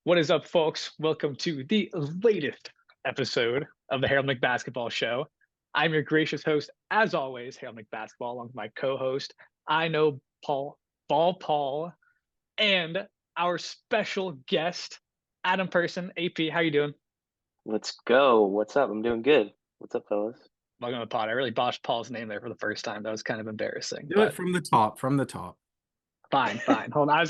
What is up, folks? Welcome to the latest episode of the Harold McBasketball Show. I'm your gracious host, as always, Harold McBasketball, along with my co-host, I know Paul, and our special guest, Adam Person. AP, how you doing? Let's go. What's up? I'm doing good. What's up, fellas? Welcome to the pod. I really botched Paul's name there for the first time. That was kind of embarrassing, Do it but from the top, from the top. fine. Hold on.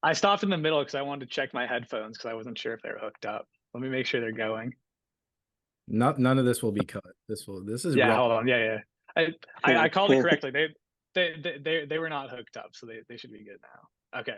I stopped in the middle because I wanted to check my headphones because I wasn't sure if they were hooked up. Let me make sure they're going. None of this will be cut. This is Yeah, raw. hold on. Yeah. I called it correctly. They were not hooked up, so they should be good now. Okay.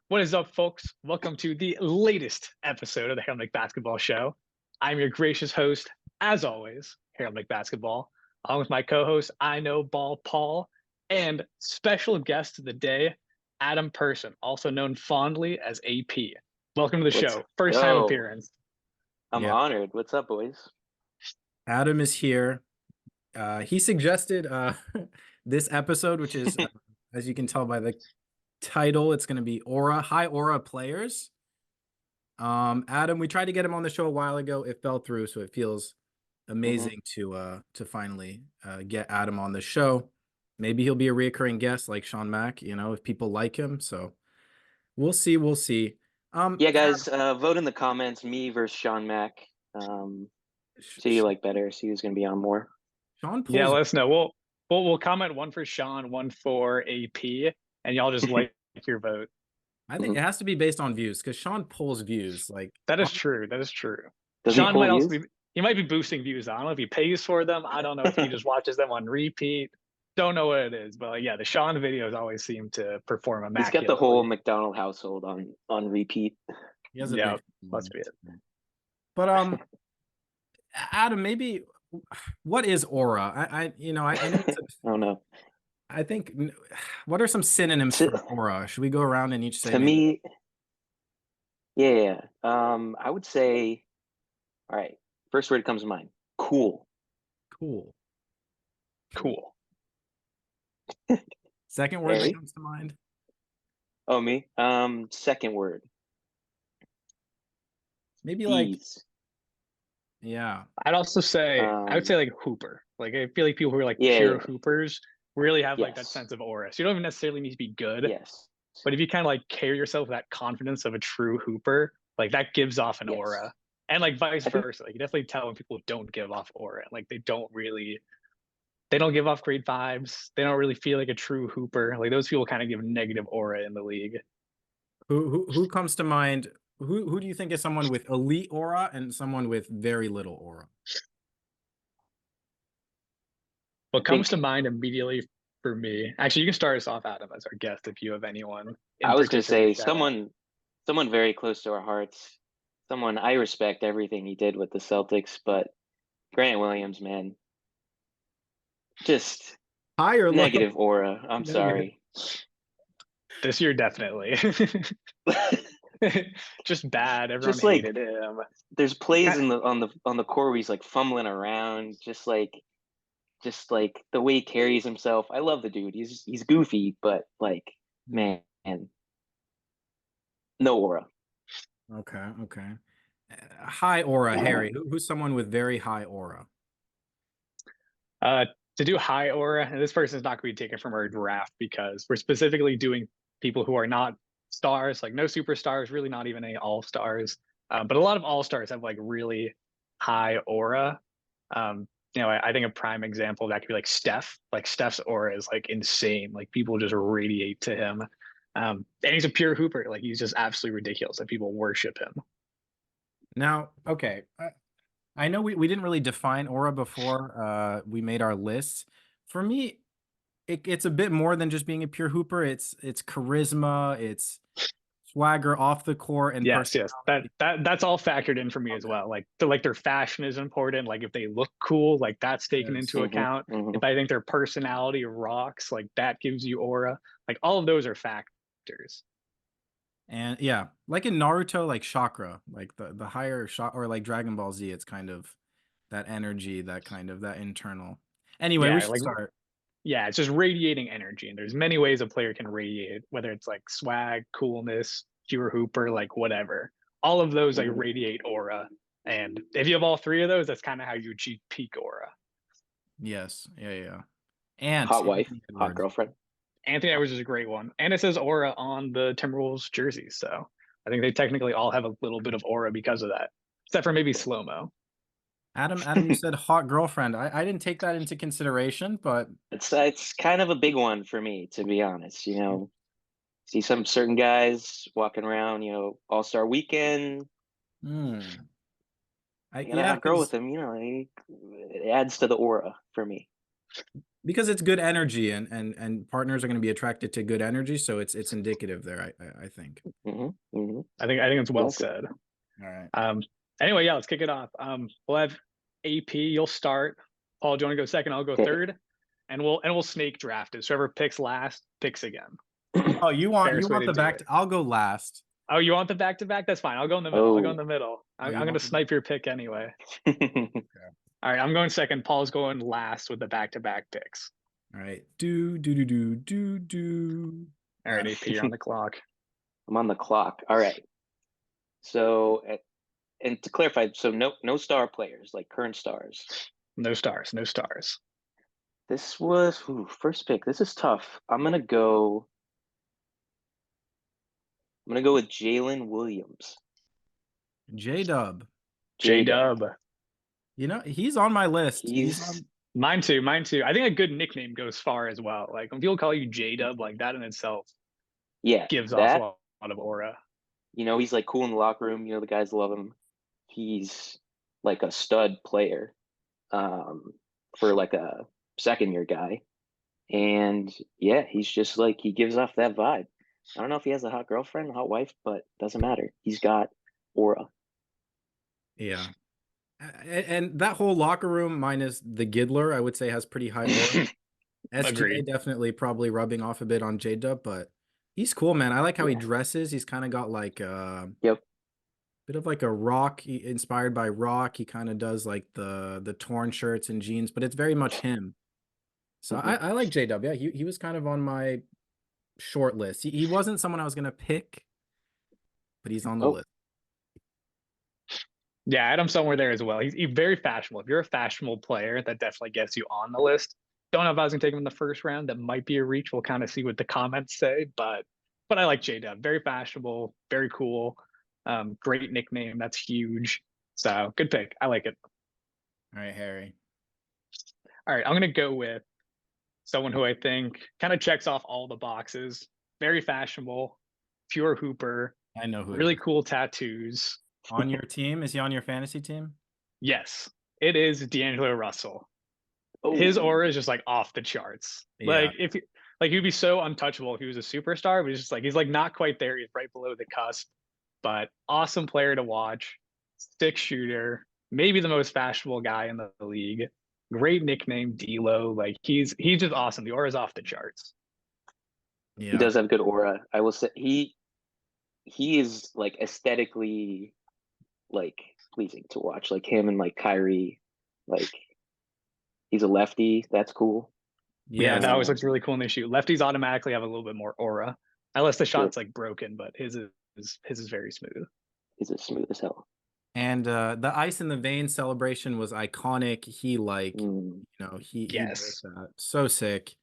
What is up, folks? Welcome to the latest episode of the Harold McBasketball Show. I'm your gracious host, as always, Harold McBasketball, along with my co-host, I know Ball Paul, and special guest of the day, Adam Person, also known fondly as AP. Welcome to the Let's show. First time go. appearance. I'm Yeah. honored. What's up, boys? Adam is here. He suggested this episode, which is, as you can tell by the title, it's going to be high aura players. Adam, we tried to get him on the show a while ago. It fell through, so it feels amazing to finally get Adam on the show. Maybe he'll be a reoccurring guest like Sean Mack, if people like him. So we'll see. Yeah, guys, vote in the comments. Me versus Sean Mack. See you like better. See who's gonna be on more. Sean Yeah, pulls. let us know. We'll comment one for Sean, one for AP, and y'all just like your vote. I think it has to be based on views because Sean pulls views. Like That is true. That is true. Does he Sean pull might also views? be he might be boosting views. I don't know if he pays for them. I don't know if he just watches them on repeat. Don't know what it is, but yeah, the Sean videos always seem to perform He's got the whole immaculately. McDonald household on repeat. he has a Yeah, big. must be it. But Adam, maybe what is aura? I know I don't know. I think what are some synonyms To, for aura? Should we go around and each say to maybe? me, yeah. I would say, all right. First word that comes to mind: cool. Cool. Cool. Second word that Harry? comes to mind? Oh, me. Second word: Maybe like ease. yeah. I'd also say I would say like hooper. Like I feel like people who are like pure Yeah. hoopers really have like that Yes. sense of aura. So you don't even necessarily need to be good, Yes. but if you kind of like carry yourself with that confidence of a true hooper, like that gives off an Yes. aura. And like vice I think versa. Like you definitely tell when people don't give off aura. Like they don't give off great vibes. They don't really feel like a true hooper. Like those people kind of give negative aura in the league. Who comes to mind? Who do you think is someone with elite aura and someone with very little aura? What I comes to think mind immediately for me, actually, you can start us off, Adam, as our guest if you have anyone in I was gonna particular to say shout out. someone very close to our hearts. Someone I respect everything he did with the Celtics, but Grant Williams, man, just High or low? negative aura. I'm Negative. sorry. This year, definitely. Just bad. Everyone Just like hated him. there's plays Kind in the on the court where he's like fumbling around, just like the way he carries himself. I love the dude. He's goofy, but like man, no aura. Okay. High aura, Harry. Who's someone with very high aura? uh, to do high aura, and this person is not going to be taken from our draft because we're specifically doing people who are not stars, like no superstars, really not even any all stars. But a lot of all stars have like really high aura. I think a prime example of that could be like Steph. Like Steph's aura is like insane. Like people just radiate to him. And he's a pure hooper. Like he's just absolutely ridiculous, and people worship him. Now, okay. I know we didn't really define aura before we made our lists. For me, it's a bit more than just being a pure hooper. It's charisma, it's swagger off the court and Yes. personality. That's all factored in for me as Okay. well. Like their fashion is important. Like if they look cool, like that's taken Yes. into account. Hmm. If I think their personality rocks, like that gives you aura. Like all of those are factors. And yeah, like in Naruto, like chakra, like the higher shot or like Dragon Ball Z, it's kind of that energy, that kind of that internal. Anyway, we Yeah, should like start. it's just radiating energy, and there's many ways a player can radiate, whether it's like swag, coolness, pure hooper, like whatever. All of those like Mhm. radiate aura. And if you have all three of those, that's kind of how you achieve peak aura. Yes. Yeah. And Hot wife, Anthony hot Edwards. girlfriend. Anthony Edwards is a great one. And it says aura on the Timberwolves jersey. So I think they technically all have a little bit of aura because of that. Except for maybe slow-mo. Adam, you said hot girlfriend. I didn't take that into consideration, but It's kind of a big one for me, to be honest. You know, see some certain guys walking around, you know, All-Star weekend. hmm. You got a Yeah, hot girl with him, you know, it adds to the aura for me. because it's good energy, and partners are going to be attracted to good energy, so it's indicative there. I think. Hmm hmm I think it's well Exactly. said. All right. Anyway, yeah, let's kick it off. We'll have AP. You'll start. Paul, do you want to go second? I'll go Okay. third, and we'll snake draft it. So whoever picks last picks again. Oh, you want Fairest way to the do back? it. I'll go last. Oh, you want the back to back? That's fine. I'll go in the middle. I'll go in Oh. the middle. Oh, I'm you gonna want the- snipe your pick anyway. All right, I'm going second. Paul's going last with the back to back picks. All right. Do. All right, AP, you're on the clock. I'm on the clock. All right. So, and to clarify, so no star players, like current stars. No stars. No stars. This was first pick. This is tough. I'm gonna go with Jalen Williams. J-Dub. J-Dub. You know, he's on my list. He's Mine too. Mine too. I think a good nickname goes far as well. Like when people call you J-Dub, like that in itself yeah, gives off that, a lot of aura. you know, he's like cool in the locker room. You know, the guys love him. He's like a stud player, for like a second year guy. And yeah, he's just like, he gives off that vibe. I don't know if he has a hot girlfriend, hot wife, but doesn't matter. He's got aura. Yeah. And that whole locker room, minus the Giddler, I would say has pretty high aura. SGA Agreed. definitely probably rubbing off a bit on J-Dub, but he's cool, man. I like how he Yeah. dresses. He's kind of got like Yep. bit of like a rock, inspired by rock. He kind of does like the torn shirts and jeans, but it's very much him. So Mhm. I like J-Dub. Yeah, he was kind of on my short list. He wasn't someone I was gonna pick, but he's on the Oh. list. Yeah, Adam's somewhere there as well. He's very fashionable. If you're a fashionable player, that definitely gets you on the list. Don't know if I was gonna take him in the first round. That might be a reach. We'll kind of see what the comments say, but I like J-Dub. Very fashionable, very cool. Great nickname. That's huge. So good pick. I like it. All right, Harry. All right, I'm gonna go with someone who I think kind of checks off all the boxes. Very fashionable, pure hooper, I know who. really cool tattoos. On your team? Is he on your fantasy team? Yes, it is D'Angelo Russell. Oh. His aura is just like off the charts. Yeah. Like he'd be so untouchable if he was a superstar, but he's just like he's like not quite there. He's right below the cusp, but awesome player to watch. Stick shooter, maybe the most fashionable guy in the league. Great nickname, D'Lo. Like he's just awesome. The aura's off the charts. Yeah. He does have good aura. I will say he is like aesthetically like pleasing to watch. Like him and like Kyrie, like he's a lefty. That's cool. Yeah, that always Um, looks really cool in they shoot. Lefties automatically have a little bit more aura, unless the Sure. shot's like broken, but his is very smooth. He's as smooth as hell. And the ice in the vein celebration was iconic. He like, Mm. you know, he Yes. does that. So sick.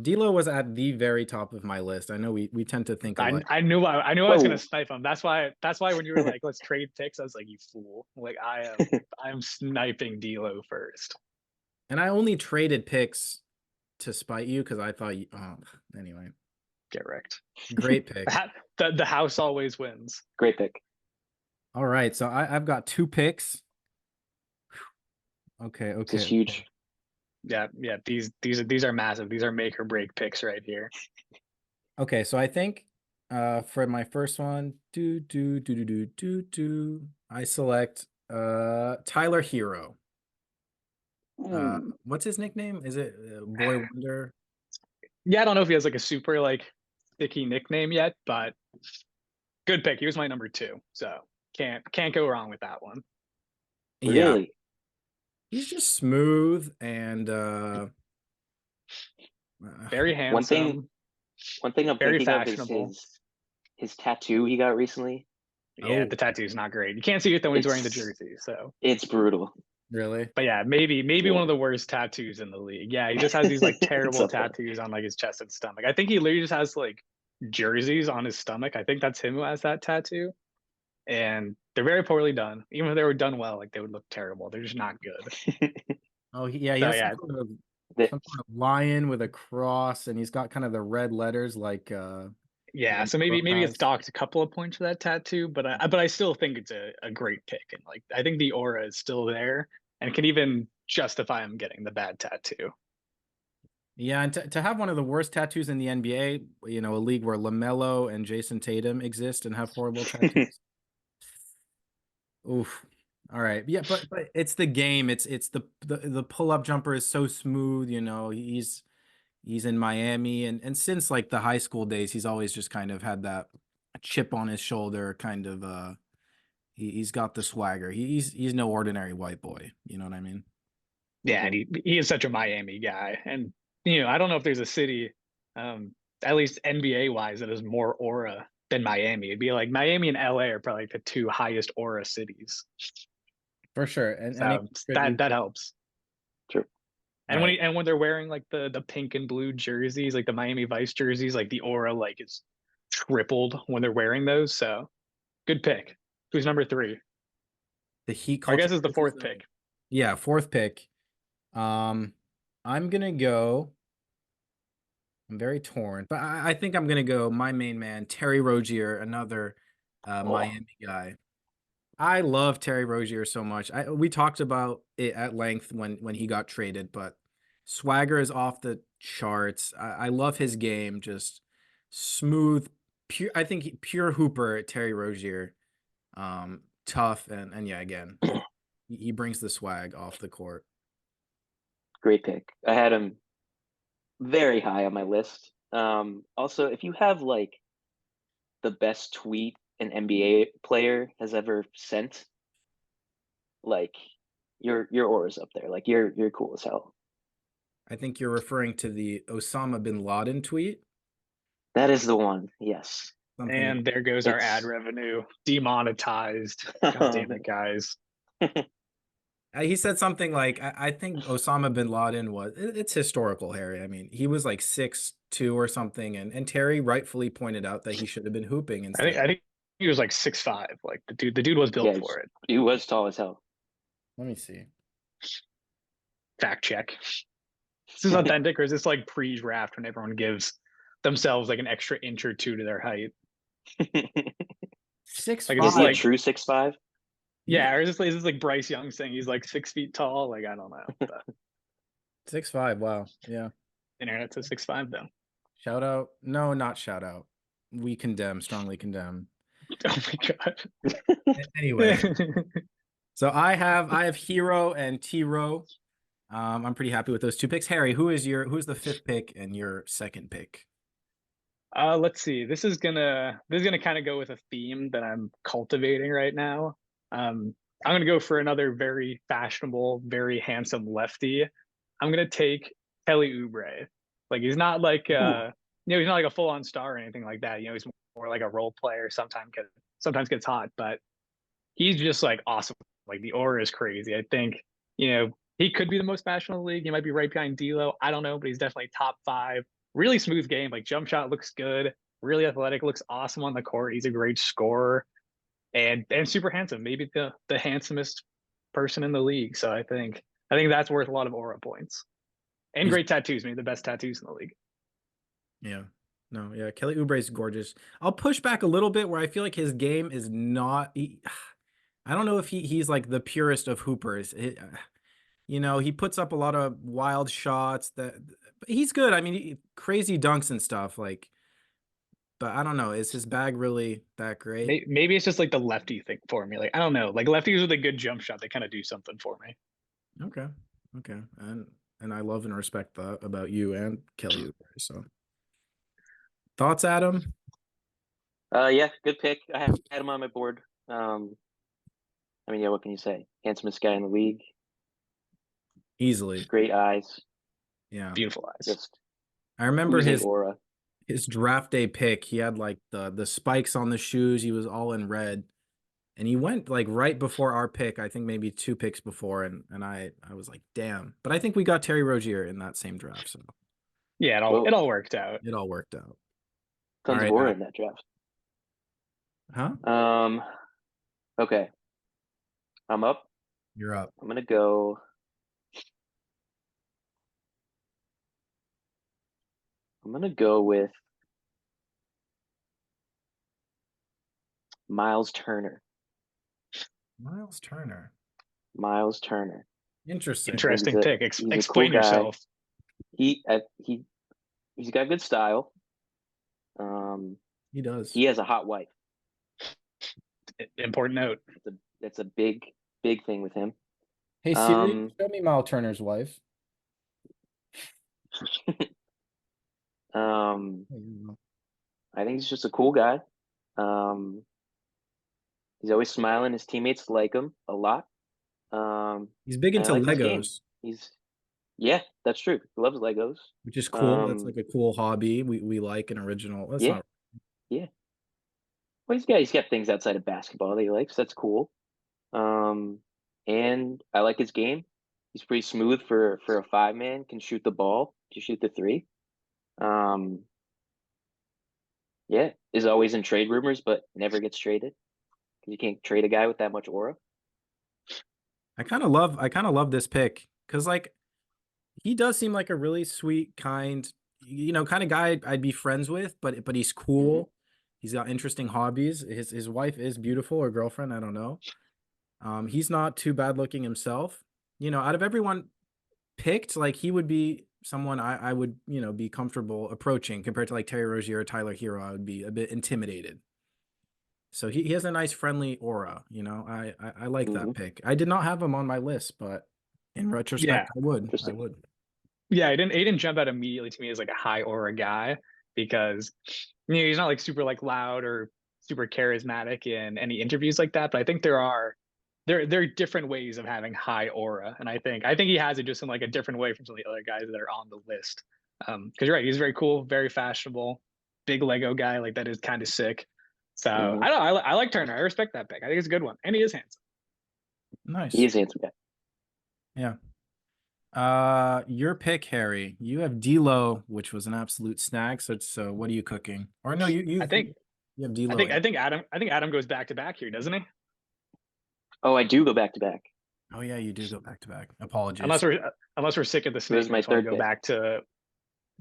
D'Lo was at the very top of my list. I know we tend to think alike. I knew I was Whoa. gonna snipe him. That's why when you were like, let's trade picks, I was like, you fool. Like I'm sniping D'Lo first. And I only traded picks to spite you because I thought you anyway. Get wrecked. Great pick. The house always wins. Great pick. All right. So I've got 2 picks. Okay. This is huge. Yeah. These are massive. These are make or break picks right here. Okay, so I think for my first one, I select Tyler Hero. Ooh. What's his nickname? Is it Boy Wonder? Yeah, I don't know if he has like a super like sticky nickname yet, but good pick. He was my number 2, so can't go wrong with that one. Yeah, Really? he's just smooth and Very handsome. One thing I'm Very thinking of is fashionable. his tattoo he got recently. Yeah, Oh. the tattoo's not great. You can't see it though when he's wearing the It's- jersey. So, It's brutal. Really? but yeah, maybe Yeah. one of the worst tattoos in the league. Yeah, he just has these like It's terrible up there. tattoos on like his chest and stomach. I think he literally just has like jerseys on his stomach. I think that's him who has that tattoo. And they're very poorly done. Even if they were done well, like they would look terrible. They're just not good. Oh, yeah, he So has yeah, The- some sort of lion with a cross, and he's got kind of the red letters like yeah. So Lamelo maybe it's has. docked a couple of points for that tattoo, but I still think it's a great pick, and like I think the aura is still there and can even justify him getting the bad tattoo. Yeah, and to have one of the worst tattoos in the NBA, you know, a league where LaMelo and Jason Tatum exist and have horrible tattoos. Oof. All right. Yeah, but it's the game. It's the pull-up jumper is so smooth, you know. He's in Miami, and since like the high school days, he's always just kind of had that chip on his shoulder, kind of he's got the swagger. He's no ordinary white boy, you know what I mean? Yeah, and he is such a Miami guy, and I don't know if there's a city, at least NBA wise, that has more aura than Miami. It'd be like Miami and LA are probably like the two highest aura cities. For sure. And So it that helps. True. And Right. when they're wearing like the pink and blue jerseys, like the Miami Vice jerseys, like the aura like is tripled when they're wearing those. So good pick. Who's number 3? the Heat Or I culture. guess is the This 4th a- pick. Yeah, 4th pick. I'm gonna go. I'm very torn, but I think I'm gonna go my main man, Terry Rozier, another Miami guy. I love Terry Rozier so much. We talked about it at length when he got traded, but swagger is off the charts. I love his game, just smooth, pure. I think pure hooper, Terry Rozier. Tough and yeah, again, he brings the swag off the court. Great pick. I had him very high on my list. Also, if you have like the best tweet an NBA player has ever sent, like your aura's up there. Like you're cool as hell. I think you're referring to the Osama bin Laden tweet. That is the one. Yes. Something And there goes our ad It's- revenue demonetized. God damn it, guys. he said something like, I think Osama bin Laden it's historical, Harry. I mean, he was like 6'2" or something, and Terry rightfully pointed out that he should have been hooping instead. I think he was like 6'5". Like the dude was built Yeah, for it. he was tall as hell. Let me see. Fact check. This is authentic, or is this like pre-draft when everyone gives themselves like an extra inch or two to their height? 6'5". Like, Is he a like- true 6'5"? Yeah, or is this like Bryce Young saying he's like 6 feet tall? Like I don't know. But 6'5". Wow. Yeah. internet says 6'5" though. Shout out. No, not shout out. We condemn, strongly condemn. Oh my god. Anyway, so I have Hero and T-Row. I'm pretty happy with those 2 picks. Harry, who's the 5th pick and your 2nd pick? Let's see. This is gonna kind of go with a theme that I'm cultivating right now. I'm gonna go for another very fashionable, very handsome lefty. I'm gonna take Kelly Oubre. Like he's not like he's not like a full-on star or anything like that. He's more like a role player. Sometimes gets hot, but he's just like awesome. Like the aura is crazy. I think he could be the most fashionable in the league. He might be right behind D'Lo. I don't know, but he's definitely top 5. Really smooth game. Like jump shot looks good. Really athletic. Looks awesome on the court. He's a great scorer, and super handsome. Maybe the handsomest person in the league. So I think that's worth a lot of aura points. And great tattoos. Maybe the best tattoos in the league. Yeah. No, yeah, Kelly Oubre is gorgeous. I'll push back a little bit where I feel like his game is not. I don't know if he's like the purest of hoopers. He puts up a lot of wild shots. But he's good. I mean, crazy dunks and stuff. Like, but I don't know. Is his bag really that great? Maybe it's just like the lefty thing for me. Like I don't know. Like lefties with a good jump shot, they kind of do something for me. Okay, and I love and respect that about you and Kelly Oubre. So, thoughts, Adam? Yeah, good pick. I had him on my board. I mean, yeah, what can you say? Handsomest guy in the league. Easily, Great eyes. yeah. Beautiful eyes. Just I remember oozing his aura. his draft day pick, he had like the spikes on the shoes. He was all in red, and he went like right before our pick. I think maybe 2 picks before, and I was like, damn. But I think we got Terry Rozier in that same draft, so Yeah, Well, it all worked out. it all worked out. tons right, of aura in that draft. Huh? Okay. I'm up. You're up. I'm gonna go. I'm gonna go with Miles Turner. Miles Turner. Miles Turner. Interesting. Interesting pick. He's a cool Explain guy. yourself. He's got good style. He does. He has a hot wife. Important note. That's a big thing with him. Hey Siri, show me Miles Turner's wife. I think he's just a cool guy. He's always smiling. His teammates like him a lot. He's big and I into like his game. Legos, Yeah, that's true. He loves Legos. which is cool. That's like a cool hobby. We like an original. That's Yeah. not Yeah. Well, he's got things outside of basketball that he likes. That's cool. And I like his game. He's pretty smooth for a 5-man. Can shoot the ball. Can shoot the 3. Yeah, is always in trade rumors, but never gets traded. You can't trade a guy with that much aura. I kind of love this pick because like he does seem like a really sweet, kind, kind of guy I'd be friends with, but he's cool. He's got interesting hobbies. His wife is beautiful, or girlfriend, I don't know. He's not too bad looking himself. Out of everyone picked, like he would be someone I would, be comfortable approaching compared to like Terry Rozier or Tyler Hero. I would be a bit intimidated. So he has a nice friendly aura, I like that pick. I did not have him on my list, but in retrospect, I would. Yeah, he didn't jump out immediately to me as like a high aura guy because he's not like super like loud or super charismatic in any interviews like that. But I think there are different ways of having high aura, and I think he has it just in like a different way from some of the other guys that are on the list. Because you're right, he's very cool, very fashionable, big Lego guy. Like that is kind of sick. So I like Turner. I respect that pick. I think it's a good one, and he is handsome. Nice. He is handsome guy. Yeah. Your pick, Harry. You have D'Lo, which was an absolute snag. So what are you cooking? Or no, you I think you have D'Lo. I think Adam goes back to back here, doesn't he? Oh, I do go back to back. Oh yeah, you do go back to back. Apologies. Unless we're sick of the snake. This is my third go pick. back to.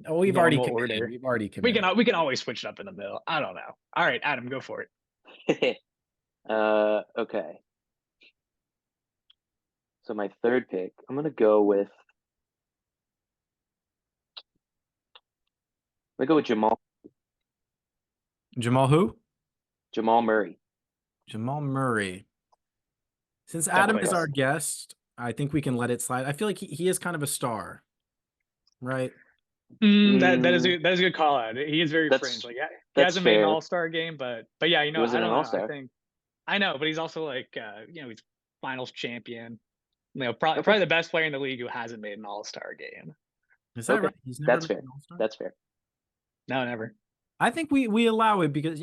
Oh, we've already committed. Order. We've already committed. We can always switch it up in the middle. I don't know. All right, Adam, go for it. Okay. So my third pick, I'm gonna go with Jamal. Jamal who? Jamal Murray. Jamal Murray. Since That Adam plays. is our guest, I think we can let it slide. I feel like he is kind of a star, right? That is a good call out. He is very fringe. Like he hasn't made an all-star game, but yeah, I don't know. I know, but he's also like he's finals champion. Probably the best player in the league who hasn't made an all-star game. Is that right? He's never That's fair. That's fair. No, never. I think we allow it because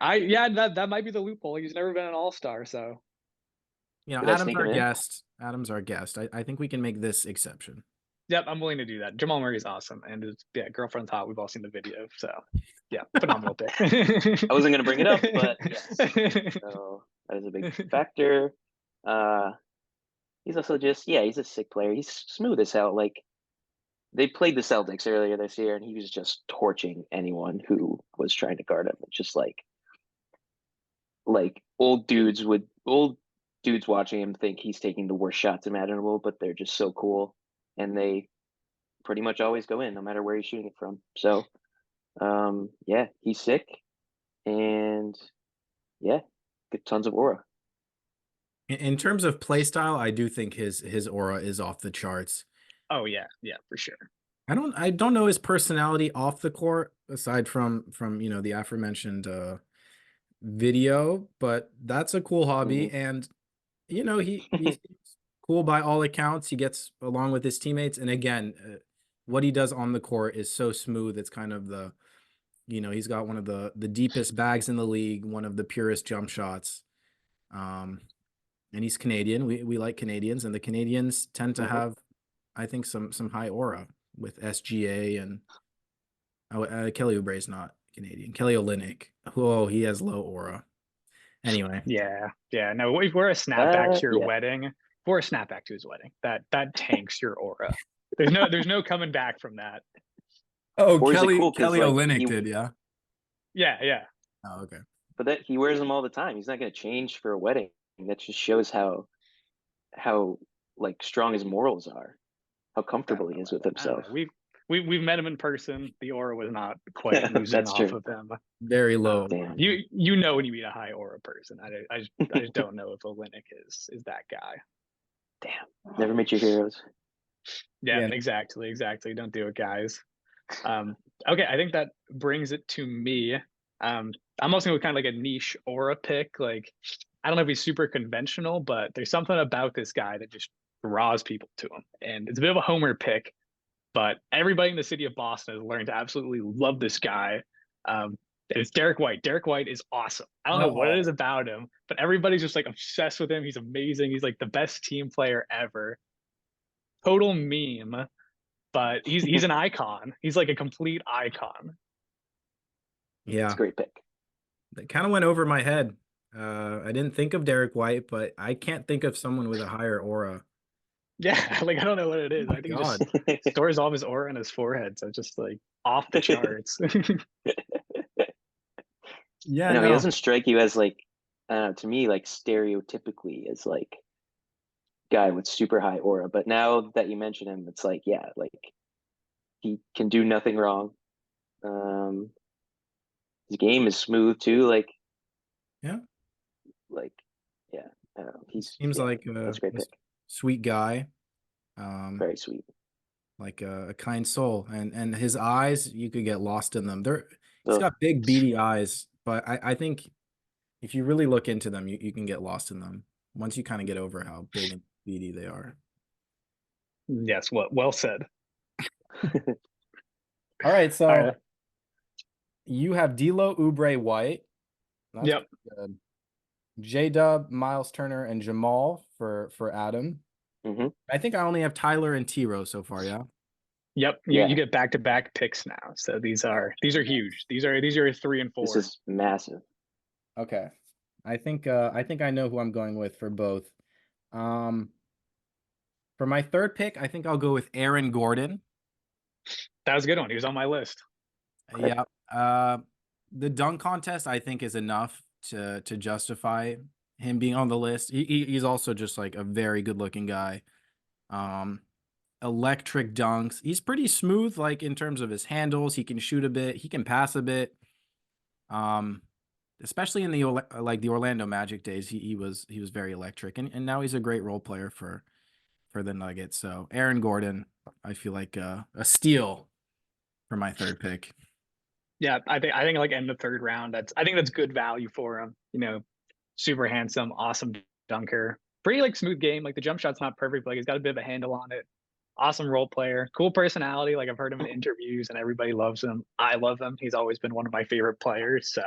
that might be the loophole. He's never been an all-star, so Adam's our guest. Adam's our guest. I think we can make this exception. Yep, I'm willing to do that. Jamal Murray's awesome, and his girlfriend's hot. We've all seen the video, so yeah, phenomenal pick. I wasn't gonna bring it up, but yes. So that is a big factor. He's also he's a sick player. He's smooth as hell. Like they played the Celtics earlier this year, and he was just torching anyone who was trying to guard him. It's just like old dudes watching him think he's taking the worst shots imaginable, but they're just so cool, and they pretty much always go in no matter where he's shooting it from. So he's sick, and get tons of aura. In terms of play style, I do think his aura is off the charts. Oh yeah, for sure. I don't know his personality off the court aside from the aforementioned video, but that's a cool hobby, and he's cool by all accounts. He gets along with his teammates, and again, what he does on the court is so smooth. It's kind of the, he's got one of the deepest bags in the league, one of the purest jump shots. And he's Canadian. We like Canadians, and the Canadians tend to have, I think, some high aura with SGA and Kelly Oubre's not Canadian. Kelly Olynyk. Oh, he has low aura. Anyway. Yeah. No, if we're a snapback to your Yeah. wedding. If we're a snapback to his wedding, that tanks your aura. There's no coming back from that. Oh, Or is it Kelly cool 'cause, Kelly like, Olynyk did, yeah. Yeah. Oh, okay. But that he wears them all the time. He's not going to change for a wedding. That just shows how like strong his morals are, how comfortable he is with I don't himself. know. We've met him in person. The aura was not quite oozing That's off true. of him. Very low. Damn. You know when you meet a high aura person. I just don't know if Olynyk is that guy. Damn. Never meet your heroes. Yeah, Yeah. exactly. Don't do it, guys. Okay, I think that brings it to me. I'm also going with kind of like a niche aura pick. Like, I don't know if he's super conventional, but there's something about this guy that just draws people to him. And it's a bit of a homer pick, but everybody in the city of Boston has learned to absolutely love this guy. It's Derek White. Derek White is awesome. I don't know what it is about him, but everybody's just like obsessed with him. He's amazing. He's like the best team player ever. Total meme, but he's an icon. He's like a complete icon. Yeah. It's a great pick. That kind of went over my head. I didn't think of Derek White, but I can't think of someone with a higher aura. Yeah, like I don't know what it is. Oh my I think God. he just stores all of his aura on his forehead, so it's just like off the charts. Yeah, No, no. he doesn't strike you as like, to me, like stereotypically as like guy with super high aura. But now that you mention him, it's like, yeah, like he can do nothing wrong. His game is smooth too. Like, Yeah. Yeah, I don't know. He's Seems like that's a great pick. sweet guy. Very sweet. Like a kind soul, and his eyes, you could get lost in them. He's Ugh. got big beady eyes, but I think if you really look into them, you can get lost in them once you kind of get over how big and beady they are. Yes, well said. All right, so All right. you have D'Lo, Oubre, White. That's Yep. good. J-Dub, Miles Turner, and Jamal for Adam. I think I only have Tyler and T-Row so far, yeah? Yep. You get back-to-back picks now. So these are huge. These are 3 and 4. This is massive. Okay. I think I know who I'm going with for both. For my third pick, I think I'll go with Aaron Gordon. That was a good one. He was on my list. Okay. Yeah. The dunk contest, I think, is enough to justify him being on the list. He's also just like a very good looking guy. Electric dunks. He's pretty smooth, like in terms of his handles. He can shoot a bit. He can pass a bit. Especially in the Orlando Magic days, he was very electric, and now he's a great role player for the Nuggets. So Aaron Gordon, I feel like a steal for my third pick. Yeah, I think like in the third round, I think that's good value for him. You know, super handsome, awesome dunker, pretty like smooth game. Like the jump shot's not perfect, but like he's got a bit of a handle on it. Awesome role player, cool personality. Like I've heard him in interviews, and everybody loves him. I love him. He's always been one of my favorite players. So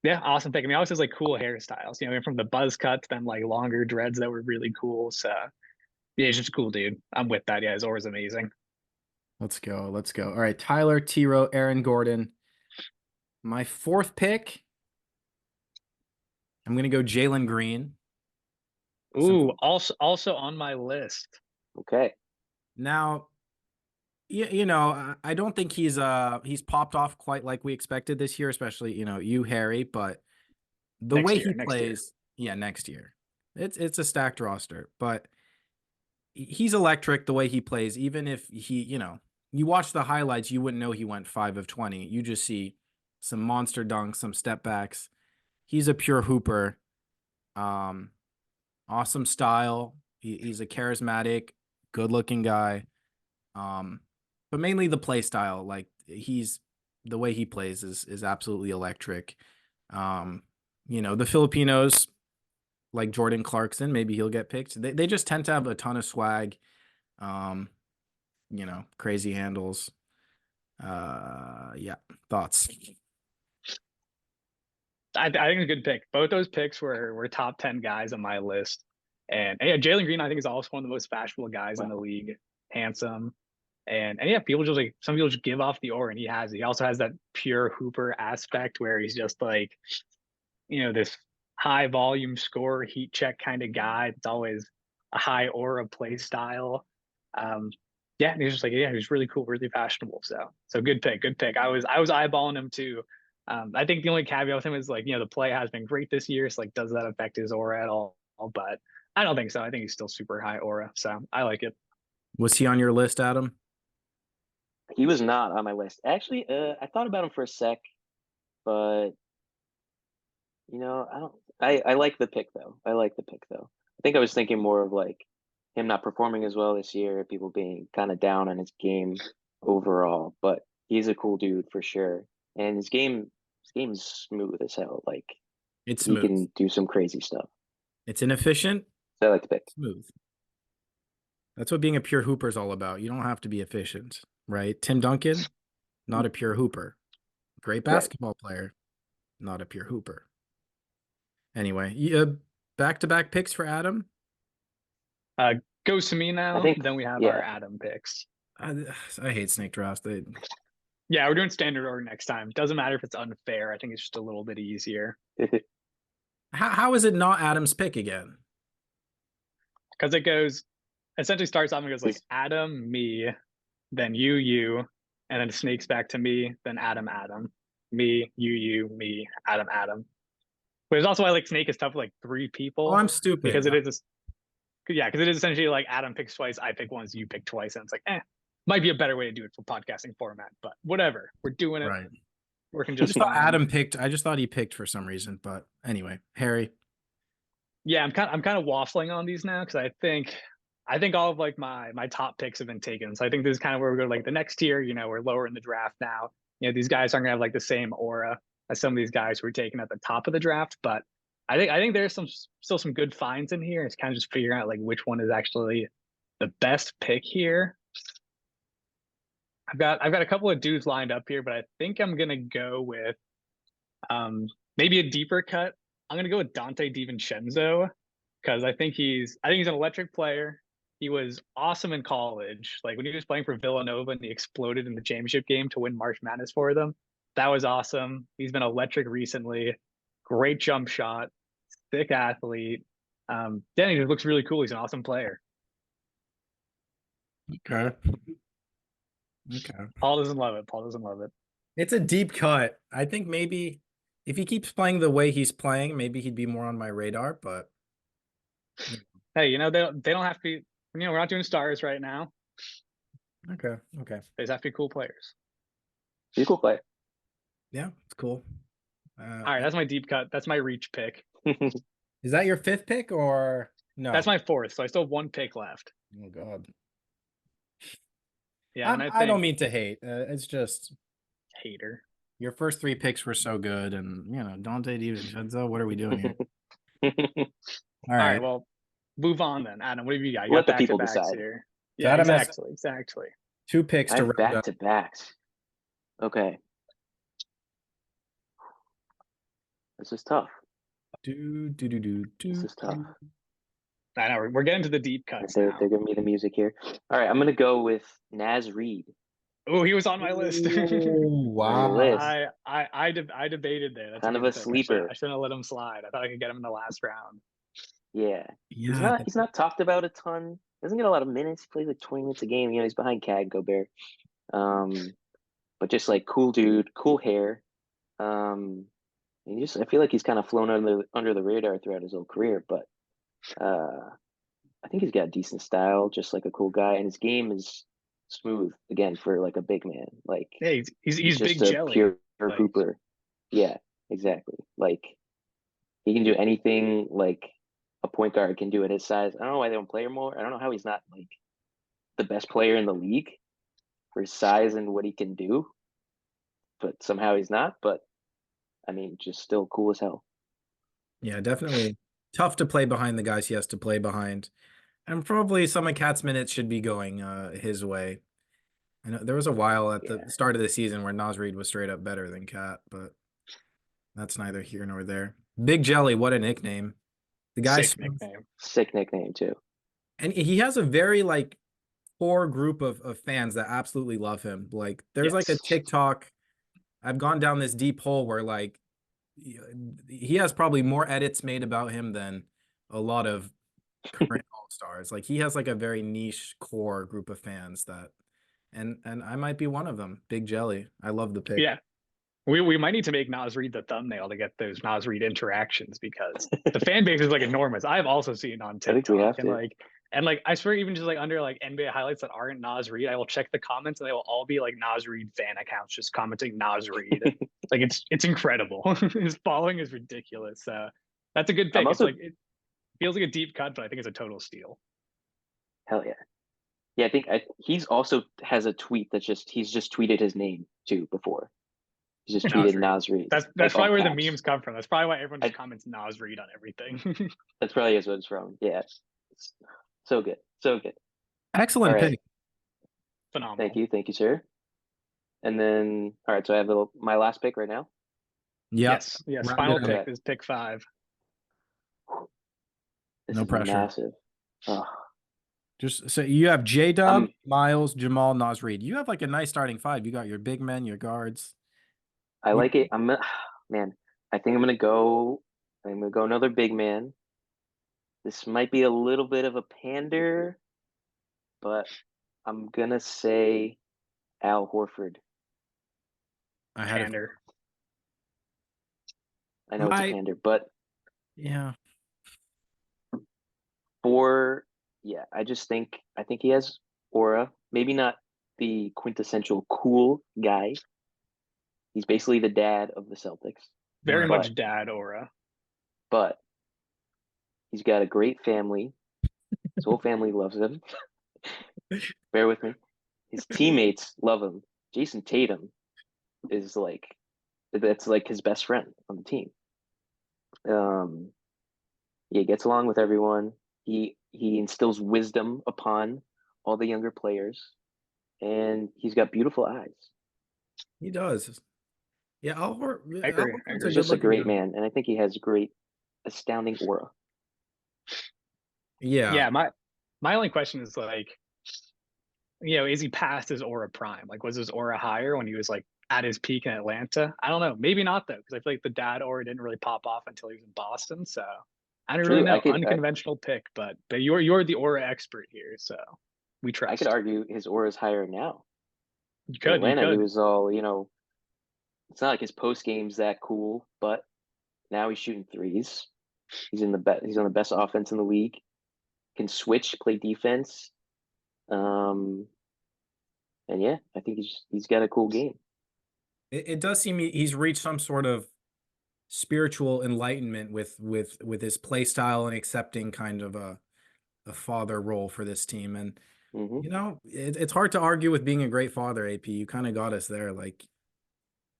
yeah, awesome pick. I mean, he always has like cool hairstyles. You know, from the buzz cuts, then like longer dreads that were really cool. So yeah, he's just a cool dude. I'm with that. Yeah, his aura's amazing. Let's go. All right, Tyler, T-Row, Aaron Gordon. My fourth pick, I'm gonna go Jalen Green. Ooh, also on my list. Okay. Now, I don't think he's popped off quite like we expected this year, especially you, Harry. But the way he plays, next year, it's a stacked roster. But he's electric the way he plays. Even if he, you watch the highlights, you wouldn't know he went 5 of 20. You just see some monster dunks, some step backs. He's a pure hooper. Awesome style. He's a charismatic, good-looking guy. But mainly the play style. Like the way he plays is absolutely electric. The Filipinos, like Jordan Clarkson, maybe he'll get picked. They just tend to have a ton of swag. crazy handles. Yeah, thoughts. I think it's a good pick. Both those picks were top 10 guys on my list. And yeah, Jalen Green, I think, is also one of the most fashionable guys in the league. Handsome. And yeah, people just like some people just give off the aura, and he has it. He also has that pure hooper aspect where he's just like, this high volume scorer, heat check kind of guy. It's always a high aura play style. Yeah, and he's just like, yeah, he's really cool, really fashionable. So good pick, good pick. I was eyeballing him too. I think the only caveat with him is like, the play has been great this year. So like, does that affect his aura at all? But I don't think so. I think he's still super high aura. So I like it. Was he on your list, Adam? He was not on my list. Actually, I thought about him for a sec, but I like the pick though. I think I was thinking more of like him not performing as well this year, people being kind of down on his game overall, but he's a cool dude for sure. And his game's smooth as hell. Like It's he smooth. can do some crazy stuff. It's inefficient, So I like the pick. smooth. That's what being a pure hooper is all about. You don't have to be efficient, right? Tim Duncan, not a pure hooper. Great basketball player, not a pure hooper. Anyway, back-to-back picks for Adam. Goes to me now. I think- Then we have yeah. our Adam picks. I hate snake draft. Yeah, we're doing standard order next time. Doesn't matter if it's unfair. I think it's just a little bit easier How is it not Adam's pick again? because it goes essentially starts off and goes like Please. Adam, me, then you, and then snakes back to me, then Adam, me, you, me, Adam. But it's also why like snake is tough with like 3 people. Oh, I'm stupid. because it is because it is essentially like Adam picks twice, I pick once, you pick twice, and it's like might be a better way to do it for podcasting format, but whatever. We're doing it. Right. Working I just just thought fine. Adam picked. I just thought he picked for some reason. But anyway, Harry. Yeah, I'm kind of waffling on these now because I think all of like my top picks have been taken. So I think this is kind of where we go like the next tier, we're lower in the draft now. These guys aren't gonna have like the same aura as some of these guys who were taken at the top of the draft, but I think there's still some good finds in here. It's kind of just figuring out like which one is actually the best pick here. I've got a couple of dudes lined up here, but I think I'm gonna go with maybe a deeper cut. I'm gonna go with Dante DiVincenzo because I think he's an electric player. He was awesome in college. Like when he was playing for Villanova and he exploded in the championship game to win March Madness for them. That was awesome. He's been electric recently. Great jump shot, thick athlete. Then he just looks really cool. He's an awesome player. Okay. Paul doesn't love it. It's a deep cut. I think maybe if he keeps playing the way he's playing, maybe he'd be more on my radar. But hey, they don't have to be. We're not doing stars right now. okay. They just have to be cool players. He's a cool player. Yeah, it's cool. All right, that's my deep cut. That's my reach pick. Is that your 5th pick or no? That's my 4th, so I still have 1 pick left. Oh God. Yeah, and I don't mean to hate. It's just hater. your first 3 picks were so good, and Dante DiVincenzo. What are we doing here? All right, well, move on then, Adam. What have you got? You Let got the people back-to-backs decide. here. So Yeah, Adam has- exactly. 2 picks I to have round back up. to backs. Okay. This is tough. This This is tough. I know we're getting to the deep cuts They're now. giving me the music here. All right, I'm gonna go with Naz Reid. Oh, he was on my list. Wow. List. I debated there. That's Kind of good a pick. sleeper. I shouldn't have let him slide. I thought I could get him in the last round. Yeah. Yeah. He's not talked about a ton. Doesn't get a lot of minutes. He plays like 20 minutes a game. He's behind Cad Gobert. But just like cool dude, cool hair. And I feel like he's kind of flown under the radar throughout his whole career, but I think he's got decent style, just like a cool guy, and his game is smooth again for like a big man. Like Yeah, he's just big a jelly. pure like- hooper. Yeah, exactly. Like he can do anything like a point guard can do at his size. I don't know why they don't play him more. I don't know how he's not like the best player in the league for his size and what he can do, but somehow he's not. But I mean, just still cool as hell. Yeah, definitely tough to play behind the guys he has to play behind. And probably some of Cat's minutes should be going his way. I know there was a while at Yeah. the start of the season where Naz Reid was straight up better than Cat, but that's neither here nor there. Big Jelly, what a nickname. The guy, Sick nickname. Sick nickname too. and he has a very like core group of fans that absolutely love him. Like there's like a Yes. TikTok. I've gone down this deep hole where like he has probably more edits made about him than a lot of current all-stars. Like he has like a very niche core group of fans that and I might be one of them. Big Jelly. I love the pick. Yeah. We might need to make Nas Reed the thumbnail to get those Nas Reed interactions because the fan base is like enormous. I've also seen on I think we have TikTok to. and like I swear even just like under like NBA highlights that aren't Nas Reed, I will check the comments and they will all be like Nas Reed fan accounts just commenting Nas Reed. Like it's incredible. His following is ridiculous. So that's a good pick. I'm It's also- like it feels like a deep cut, but I think it's a total steal. Hell yeah. Yeah, I think he's also has a tweet he's just tweeted his name too before. He's just Nas tweeted Reed. Nas Reed. That's like, probably all where the caps. memes come from. That's probably why everyone just I- comments Nas Reed on everything. That's probably what it's from. Yeah. It's so good. So good. Excellent All right. pick. Phenomenal. Thank you, sir. And then all right, so I have my last pick right now. Yep. Yes. Round Final it pick out. is pick 5. This No is pressure. massive. Oh, Just so you have J Dub, Um, Miles, Jamal, Nas Reed. You have like a nice starting five. You got your big men, your guards. I like it. Man, I think I'm gonna go another big man. This might be a little bit of a pander, but I'm gonna say Al Horford. I had it. Pander. I know it's My- a pander, but Yeah. I think he has aura. Maybe not the quintessential cool guy. He's basically the dad of the Celtics, Very Right. much dad aura. but he's got a great family. His whole family loves him. Bear with me. His teammates love him. Jason Tatum is that's like his best friend on the team. He gets along with everyone. He instills wisdom upon all the younger players, and he's got beautiful eyes. He does. Yeah, I agree. He's just a great man, and I think he has great, astounding aura. Yeah. Yeah, my only question is like, is he past his aura prime? Like, was his aura higher when he was like at his peak in Atlanta? I don't know. Maybe not though, because I feel like the dad aura didn't really pop off until he was in Boston. So I don't really True, know. Unconventional pick, but you're the aura expert here, so we trust. I could argue his aura is higher now. You could. Atlanta, he was all, it's not like his post game's that cool, but now he's shooting threes. He's on the best offense in the league. Can switch, play defense. And yeah, I think he's got a cool game. It does seem he's reached some sort of spiritual enlightenment with his play style and accepting kind of a father role for this team. And Mhm. it's hard to argue with being a great father, AP. You kind of got us there. Like,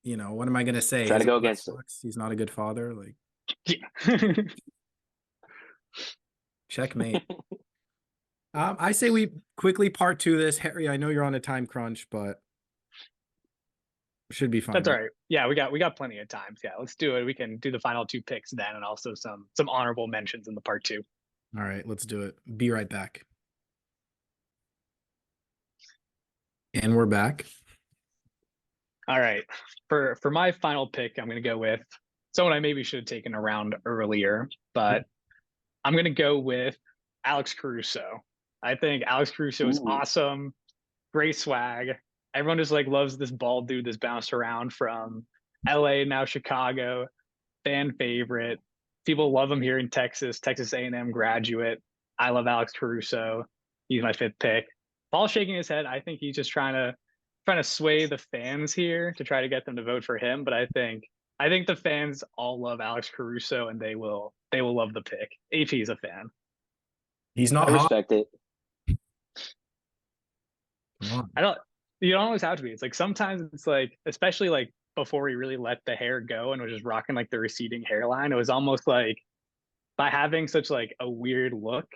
what am I gonna say? Try to His go aura against him. sucks. He's not a good father. Like, Yeah. checkmate. I say we quickly part 2 this. Harry, I know you're on a time crunch, but should be fine. That's all right. Yeah, we got plenty of time. Yeah, let's do it. We can do the final 2 picks then, and also some honorable mentions in the part 2. All right, let's do it. Be right back. And we're back. All right. For my final pick, I'm gonna go with someone I maybe should have taken a round earlier, but I'm gonna go with Alex Caruso. I think Alex Caruso is Ooh. awesome, great swag. Everyone just like loves this bald dude that's bounced around from LA, now Chicago, fan favorite. People love him here in Texas A&M graduate. I love Alex Caruso. He's my 5th pick. Paul's shaking his head. I think he's just trying to sway the fans here to try to get them to vote for him. But I think the fans all love Alex Caruso and they will love the pick. AP is a fan. He's I not hot. respect it. Come on. You don't always have to be. It's like sometimes it's like, especially like before he really let the hair go and was just rocking like the receding hairline, it was almost like by having such like a weird look,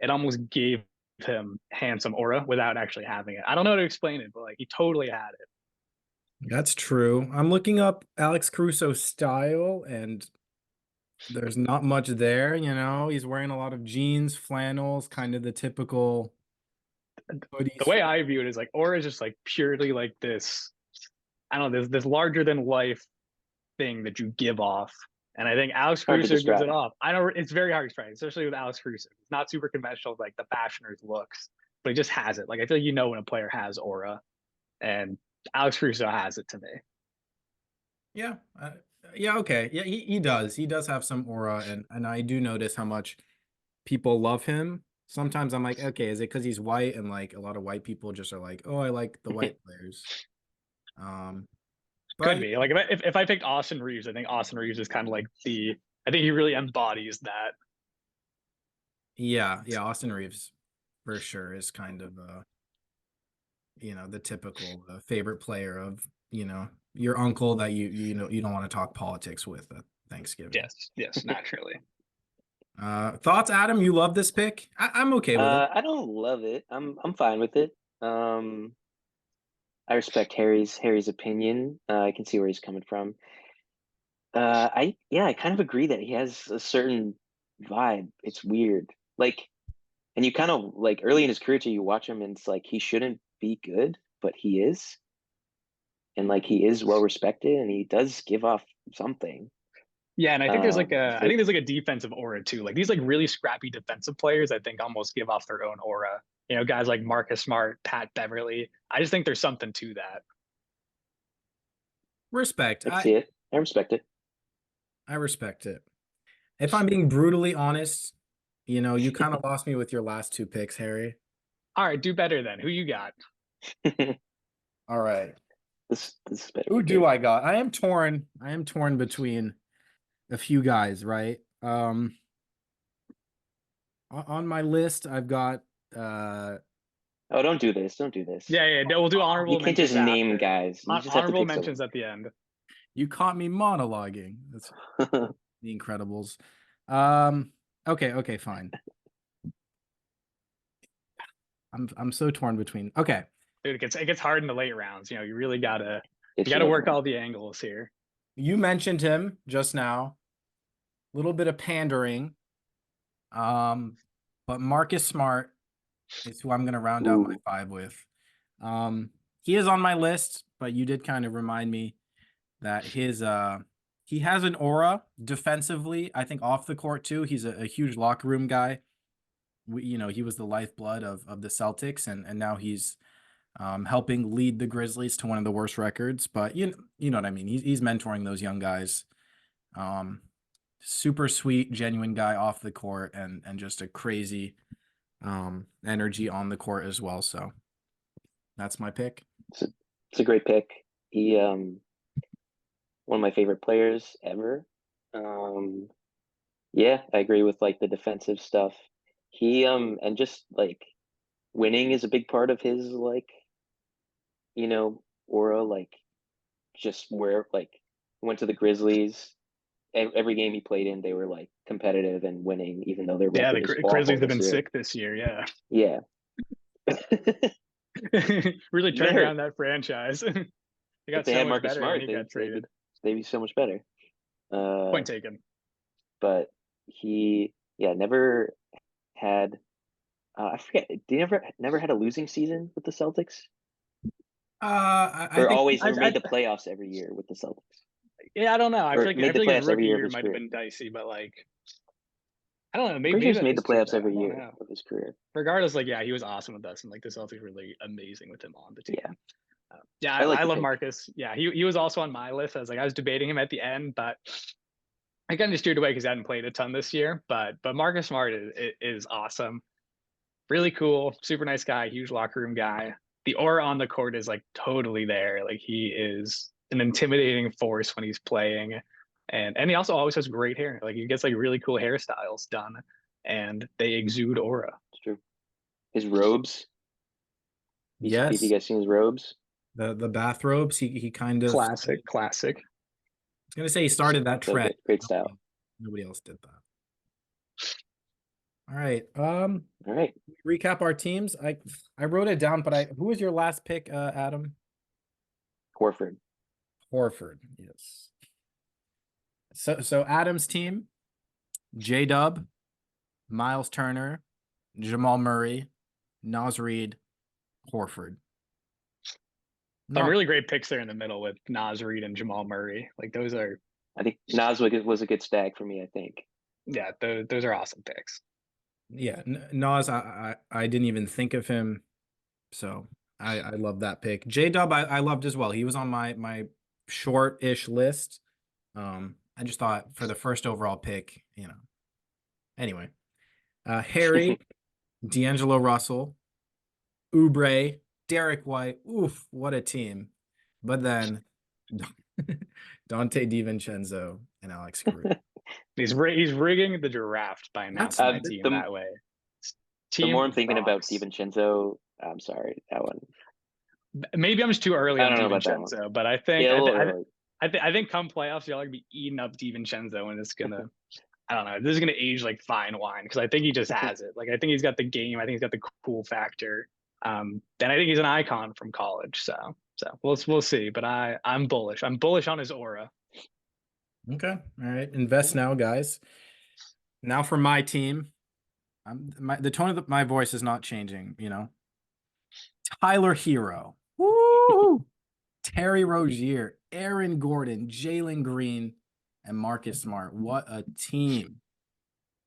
it almost gave him handsome aura without actually having it. I don't know how to explain it, but like he totally had it. That's true. I'm looking up Alex Caruso's style, and there's not much there. He's wearing a lot of jeans, flannels, kind of the typical hoodies. The way I view it is like aura is just like purely like this. I don't know, this larger than life thing that you give off. And I think Alex Hard to Caruso gives describe. it off. I know it's very hard to describe, especially with Alex Caruso. It's not super conventional like the fashioners looks, but he just has it. Like I feel like when a player has aura, and Alex Caruso has it to me. Yeah. Yeah. Okay. Yeah. He does. He does have some aura, and I do notice how much people love him. Sometimes I'm like, okay, is it because he's white, and like a lot of white people just are like, oh, I like the white players. Could But be like if I picked Austin Reeves, I think Austin Reeves is kind of like I think he really embodies that. yeah, Austin Reeves for sure is kind of the typical favorite player of your uncle that you don't want to talk politics with at Thanksgiving. Yes, naturally. Thoughts, Adam? You love this pick? I'm okay with it. I don't love it. I'm fine with it. I respect Harry's opinion. I can see where he's coming from. I kind of agree that he has a certain vibe. It's weird. Like, and you kind of like early in his career too, you watch him and it's like he shouldn't be good, but he is. And like he is well respected and he does give off something. Yeah, and I think there's like So- I think there's like a defensive aura too. Like these like really scrappy defensive players, I think almost give off their own aura. Guys like Marcus Smart, Pat Beverly. I just think there's something to that. Respect. I see it. I respect it. I respect it. If I'm being brutally honest, you kind of lost me with your last two picks, Harry. All right, do better then. Who you got? All right. This is better. Who do I got? I am torn between a few guys, right? On my list, I've got Oh, don't do this. Don't do this. Yeah, we'll do honorable You can't mentions just name after. guys. You just have to Honorable pick mentions at the end. You caught me monologuing. That's someone. The Incredibles. Okay, fine. I'm so torn between. Okay. Dude, it gets hard in the late rounds. You really gotta It's work whatever. all the angles here. You mentioned him just now. A little bit of pandering. But Marcus Smart is who I'm gonna round out my five with. He is on my list, but you did kind of remind me that he has an aura defensively. I think off the court too. He's a huge locker room guy. He was the lifeblood of the Celtics, and now he's helping lead the Grizzlies to one of the worst records. But you know what I mean. He's mentoring those young guys. Super sweet, genuine guy off the court, and just a crazy energy on the court as well. So that's my pick. It's a great pick. He one of my favorite players ever. Yeah, I agree with like the defensive stuff. He and just like winning is a big part of his like aura. Like just where like went to the Grizzlies. Every game he played in, they were like competitive and winning, even though their Yeah, the record is awful Grizzlies have been this year. sick this year. Yeah. Yeah. Really turned Better. around that franchise. They got If they so had much Marcus better Smart, when he got traded. they'd be so much better. Point taken. But he never had I forget, did he never had a losing season with the Celtics? I Or think always made the playoffs every year with the Celtics. Yeah, I don't know. I Or feel like made the his playoffs every rookie year of year his might have career. been dicey, but like I don't know. Pretty sure he's made the that is playoffs true, every though. I don't year know. of his career. Regardless, like he was awesome with us, and like the Celtics were really amazing with him on the team. Yeah. Yeah, I like I the love pick. Marcus. Yeah, he was also on my list. I was debating him at the end, but I kind of steered away because he hadn't played a ton this year. But Marcus Smart is awesome. Really cool, super nice guy, huge locker room guy. The aura on the court is like totally there. Like he is an intimidating force when he's playing. And he also always has great hair. Like he gets like really cool hairstyles done and they exude aura. It's true. His robes. Have yes, you guys seen his robes? the bathrobes. He kind of Classic. I was gonna say he started that So trend. great style. Nobody else did that. All right. All right. Recap our teams. I wrote it down, but who was your last pick, Adam? Horford. Horford. Yes. So Adam's team: J-Dub, Miles Turner, Jamal Murray, Naz Reid, Horford. Some Not really great picks there in the middle with Naz Reid and Jamal Murray. Like those are, I think Nas was a good stag for me, I think. yeah, those are awesome picks. Yeah, Nas. I didn't even think of him, so I love that pick. J-Dub I loved as well. He was on my short-ish list. I just thought for the first overall pick, Anyway, Harry, D'Angelo Russell, Oubre, Derek White. Oof, what a team! But then Dante DiVincenzo and Alex Caruso. He's rigging the draft by announcing my team that way. The more I'm thinking about rocks. DiVincenzo, I'm sorry, that one. Maybe I'm just too early I on don't know about that one. DiVincenzo, but I think Yeah, a little early. I think come playoffs, y'all are gonna be eating up DiVincenzo, and it's gonna I don't know. This is gonna age like fine wine because I think he just has it. Like I think he's got the game. I think he's got the cool factor. And I think he's an icon from college. So we'll see. But I'm bullish. I'm bullish on his aura. Okay, all right. Invest now, guys. Now for my team. The tone of my voice is not changing. Tyler Hero, woo! Terry Rozier, Aaron Gordon, Jalen Green, and Marcus Smart. What a team!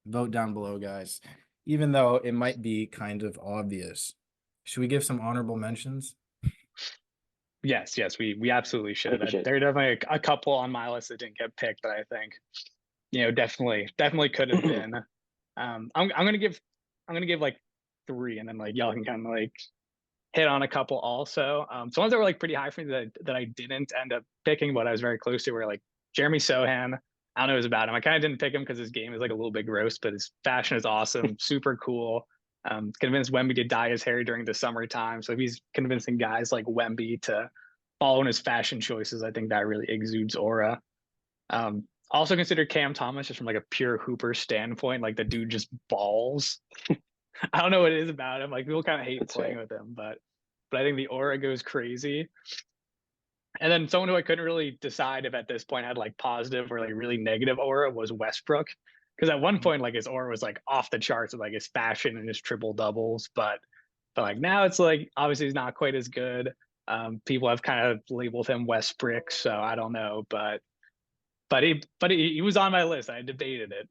Vote down below, guys. Even though it might be kind of obvious, should we give some honorable mentions? Yes, we absolutely should. We should. There are definitely a couple on my list that didn't get picked that I think, definitely could have been. I'm gonna give like 3, and then like y'all can kind of like hit on a couple also. So ones that were like pretty high for me that I didn't end up picking, but I was very close to were like Jeremy Sohan. I don't know what it was about him. I kind of didn't pick him because his game is like a little bit gross, but his fashion is awesome, super cool. Convinced Wemby to dye his hair during the summertime. So if he's convincing guys like Wemby to follow in his fashion choices, I think that really exudes aura. Also consider Cam Thomas just from like a pure Hooper standpoint. Like the dude just balls. I don't know what it is about him. Like people kind of hate playing with him, but I think the aura goes crazy. And then someone who I couldn't really decide if at this point had like positive or like really negative aura was Westbrook. Because at one point, like his aura was like off the charts with like his fashion and his triple doubles, but like now it's like obviously he's not quite as good. People have kind of labeled him Westbrick, so I don't know, but he was on my list. I debated it.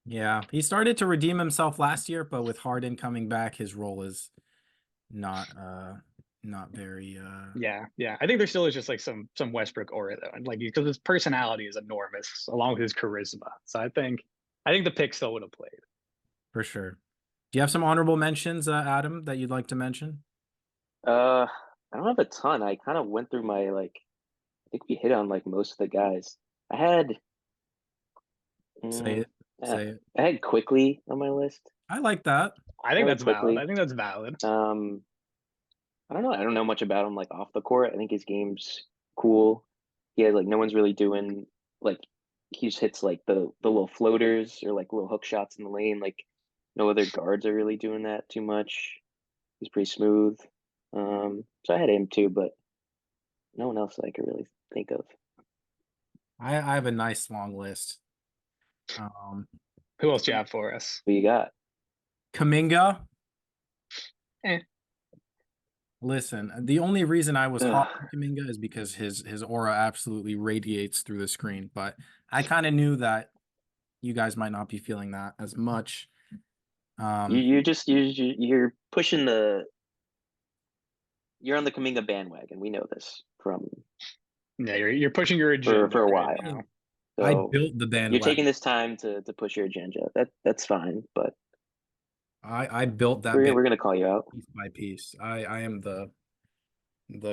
Yeah, he started to redeem himself last year, but with Harden coming back, his role is not very Yeah. I think there still is just like some Westbrook aura though, and like because his personality is enormous along with his charisma. So I think the pick still would have played. For sure. Do you have some honorable mentions, Adam, that you'd like to mention? I don't have a ton. I kind of went through my I think we hit on like most of the guys. I had Say it. I had Quickly on my list. I like that. I think that's valid. I think that's valid. I don't know. I don't know much about him like off the court. I think his game's cool. Yeah, like no one's really doing like he just hits like the little floaters or like little hook shots in the lane. Like no other guards are really doing that too much. He's pretty smooth. So I had him too, but no one else that I could really think of. I have a nice long list. Who else do you have for us? Who you got? Kuminga. Listen, the only reason I was hot on Kuminga is because his aura absolutely radiates through the screen. But I kind of knew that you guys might not be feeling that as much. You're pushing you're on the Kuminga bandwagon. We know this from you're pushing your agenda for a while. Right now. So I built the bandwagon. You're taking this time to push your agenda. That's fine, but I built that. We're gonna call you out piece by piece. I am the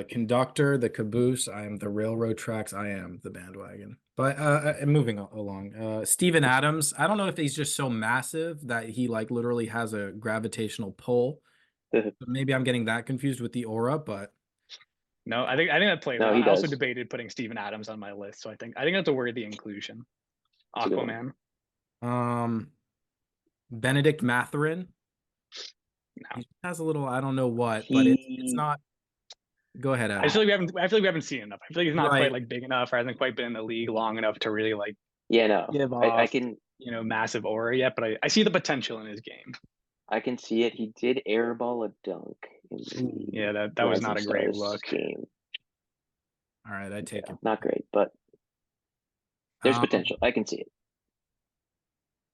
conductor, the caboose. I am the railroad tracks. I am the bandwagon. But moving along, Steven Adams. I don't know if he's just so massive that he like literally has a gravitational pull. Maybe I'm getting that confused with the aura, but no, I think that played. No, I also debated putting Steven Adams on my list, so I think that's a worthy inclusion. Aquaman. Benedict Mathurin. No. He has a little, I don't know what, but it's He- not. Go ahead, I Adam. feel like we haven't seen enough. I feel like he's not Right. quite like big enough, or hasn't quite been in the league long enough to really like Yeah, no, give I off, can massive aura yet. But I see the potential in his game. see it. He did airball a dunk in the Yeah, that was not a Rising great Stars look. game. All right, I take it. Not great, but there's Um, potential. I can see it.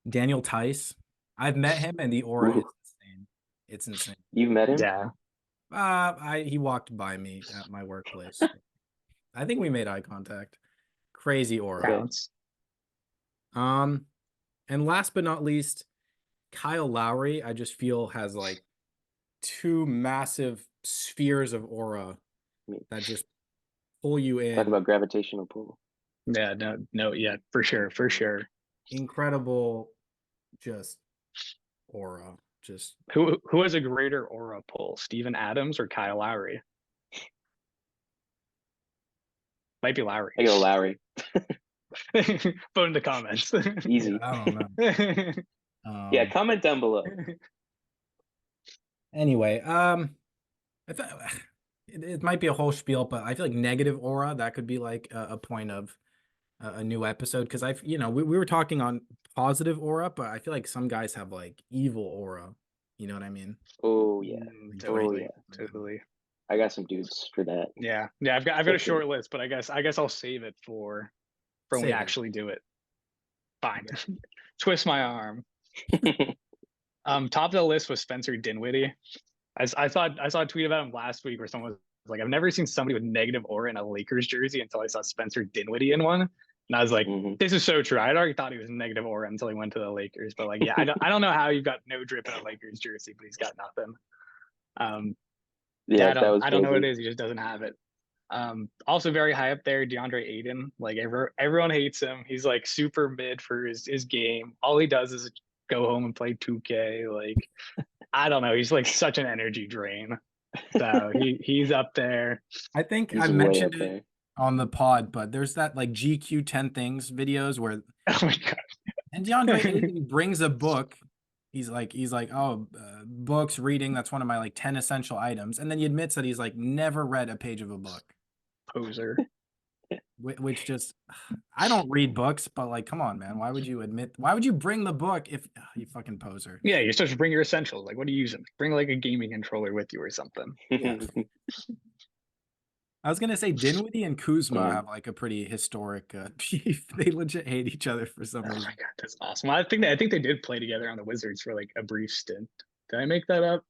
Daniel Tice. I've met him, and the aura is Ooh. insane. It's insane. You've met him? Yeah, He walked by me at my workplace. I think we made eye contact. Crazy aura. counts. And last but not least, Kyle Lowry, I just feel has like two massive spheres of aura that just pull you in. Talk about gravitational pull. Yeah, no, yeah, for sure. Incredible, just aura. Just Who has a greater aura pull, Steven Adams or Kyle Lowry? Might be Lowry. I go Lowry. Vote in the comments. Easy. I don't know. Yeah, comment down below. Anyway, it might be a whole spiel, but I feel like negative aura, that could be like a point of a new episode, because we were talking on positive aura, but I feel like some guys have like evil aura. You know what I mean? Oh yeah. Totally, yeah. totally. I got some dudes for that. Yeah, I've got a short list, but I guess I'll save it for when we Save it. actually do it. Fine. Twist my arm. Top of the list was Spencer Dinwiddie. I saw a tweet about him last week where someone was like, I've never seen somebody with negative aura in a Lakers jersey until I saw Spencer Dinwiddie in one. And I was like, this is so true. I'd already thought he was negative aura until he went to the Lakers. But like, yeah, I don't know how you've got no drip in a Lakers jersey, but he's got nothing. Yeah, that was I don't know what it crazy. is. He just doesn't have it. Also very high up there, DeAndre Ayton. Like everyone hates him. He's like super mid for his game. All he does is go home and play 2K. Like, I don't know. He's like such an energy drain. So he's up there. I think He's I way mentioned up it there. on the pod, but there's that like GQ 10 things videos where Oh my god. and DeAndre Ayton brings a book. He's like, books, reading, that's one of my like 10 essential items. And then he admits that he's like never read a page of a book. Poser. Which just, I don't read books, but like, come on, man. Why would you bring the book if you fucking poser? Yeah, you're supposed to bring your essentials. Like, what are you using? Bring like a gaming controller with you or something. Yeah. I was gonna say Dinwiddie and Kuzma Yeah. have like a pretty historic beef. They legit hate each other for some Oh reason. my god, that's awesome. I think they did play together on the Wizards for like a brief stint. Did I make that up?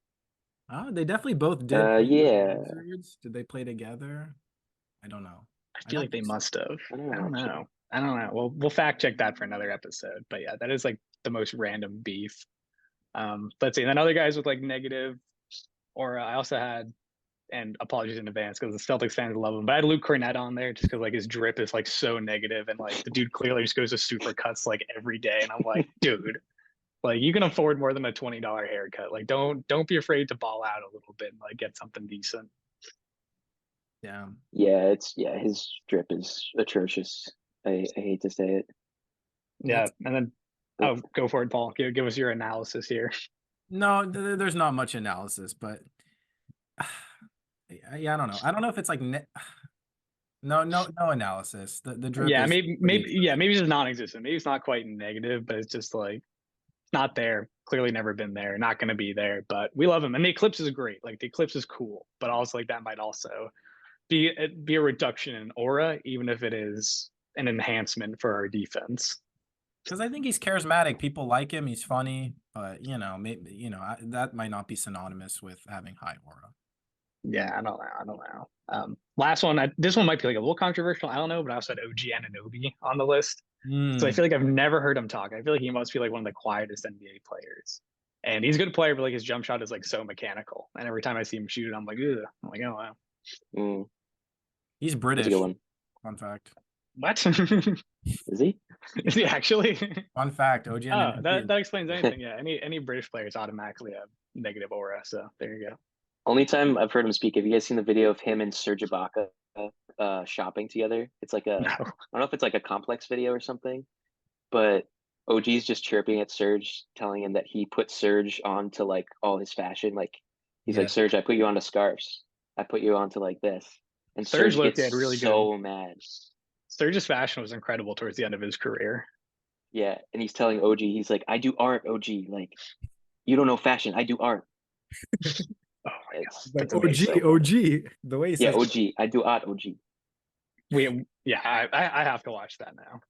They definitely both did. play for the yeah. Wizards. Did they play together? I don't know. I feel like they must have. I I don't know. Well, we'll fact check that for another episode. But yeah, that is like the most random beef. Let's see. And then other guys with like negative, or I also had, and apologies in advance because the Celtics fans love him, but I had Luke Cornett on there just because like his drip is like so negative, and like the dude clearly just goes to super cuts like every day, and I'm like, dude, like you can afford more than a $20 haircut. Like don't be afraid to ball out a little bit and like get something decent. Yeah. Yeah, his drip is atrocious. I hate to say it. Yeah, and then go for it, Paul. Give us your analysis here. No, there's not much analysis, but yeah, I don't know. I don't know if it's like no analysis. The drip. Yeah, is maybe it's just non-existent. Maybe it's not quite negative, but it's just like not there. Clearly never been there. Not going to be there. But we love him, and the Eclipse is great. Like the Eclipse is cool, but also like that might also be a reduction in aura, even if it is an enhancement for our defense. Because I think he's charismatic. People like him. He's funny, but maybe that might not be synonymous with having high aura. Yeah, I don't know. Last one, this one might be like a little controversial. I don't know, but I also had OG Anunoby on the list. So I feel like I've never heard him talk. I feel like he must be like one of the quietest NBA players. And he's a good player, but like his jump shot is like so mechanical. And every time I see him shoot, I'm like, ugh. I'm like, oh wow. He's That's British. a good one. Fun fact. What? Is he? Is he actually? Fun fact. OG Oh, that explains anything. Yeah, any British players automatically have negative aura. So there you go. Only time I've heard him speak. Have you guys seen the video of him and Serge Ibaka shopping together? It's like No. I don't know if it's like a complex video or something, but OG's just chirping at Serge, telling him that he put Serge onto like all his fashion. Like he's Yeah. like, Serge, I put you onto scarves. I put you onto like this. And Serge Serge looked gets at really good. so mad. Surge's fashion was incredible towards the end of his career. Yeah. And he's telling OG, he's like, I do art, OG. Like, you don't know fashion. I do art. Oh my It's god, that's OG, amazing. OG. The way he yeah, says, OG. I do art, OG. I have to watch that now.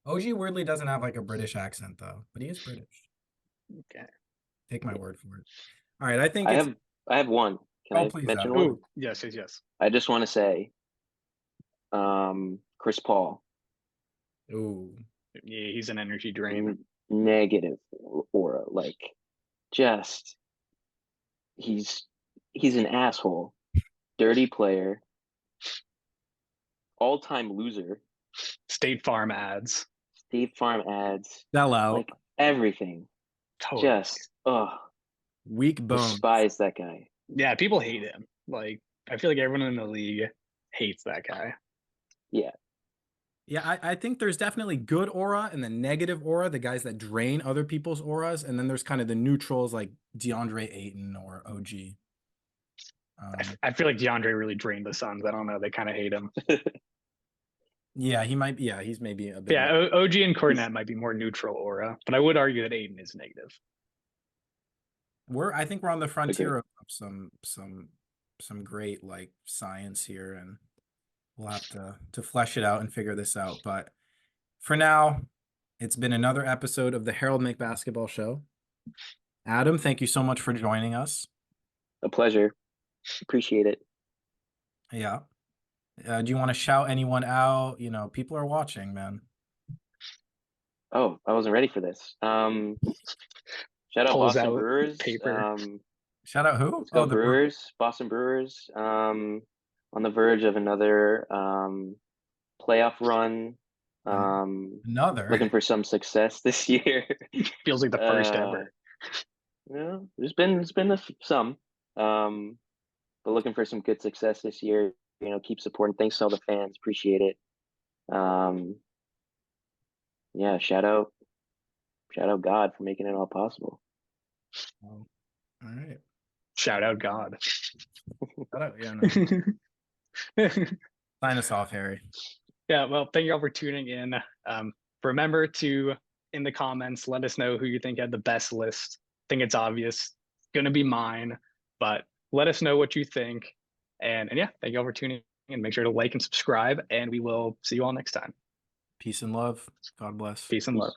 OG weirdly doesn't have like a British accent though, but he is British. Okay. Take my word for it. All right, I think I it's have one. Can Oh, I please, mention Adam. one? Oh, yes. I just want to say, Chris Paul, ooh. Yeah, he's an energy drain. negative aura. Like, just he's an asshole, dirty player, all-time loser, State Farm ads. State Farm ads, Sell out. like everything. Totally. Just Weak bones. despise that guy. Yeah, people hate him. Like, I feel like everyone in the league hates that guy. Yeah, Yeah, I think there's definitely good aura and the negative aura, the guys that drain other people's auras, and then there's kind of the neutrals like DeAndre Ayton or OG. I feel like DeAndre really drained the Suns. I don't know. They kind of hate him. Yeah, he might be. Yeah, he's maybe a bit. Yeah, OG and Cornette might be more neutral aura, but I would argue that Ayton is negative. I think we're on the frontier of some great like science here, and we'll have to flesh it out and figure this out. But for now, it's been another episode of the Harold Make Basketball Show. Adam, thank you so much for joining us. a pleasure. Appreciate it. Yeah. Do you want to shout anyone out? You know, people are watching, man. Oh, I wasn't ready for this. Shout out Pulls Boston out Brewers. paper. Shout out who? Let's go the Brewers. Boston Brewers. On the verge of another playoff run. Another. Looking for some success this year. Feels like the first ever. No, there's been some. But looking for some good success this year. You know, keep supporting. Thanks to all the fans. Appreciate it. Yeah, shout out God for making it all possible. All right. Shout out God. Shout out, yeah, no. Sign us off, Harry. Yeah, well, thank you all for tuning in. Remember to, in the comments, let us know who you think had the best list. I think it's obvious. It's going to be mine, but let us know what you think. And yeah, thank you all for tuning in. Make sure to like and subscribe, and we will see you all next time. Peace and love. God bless. Peace and love.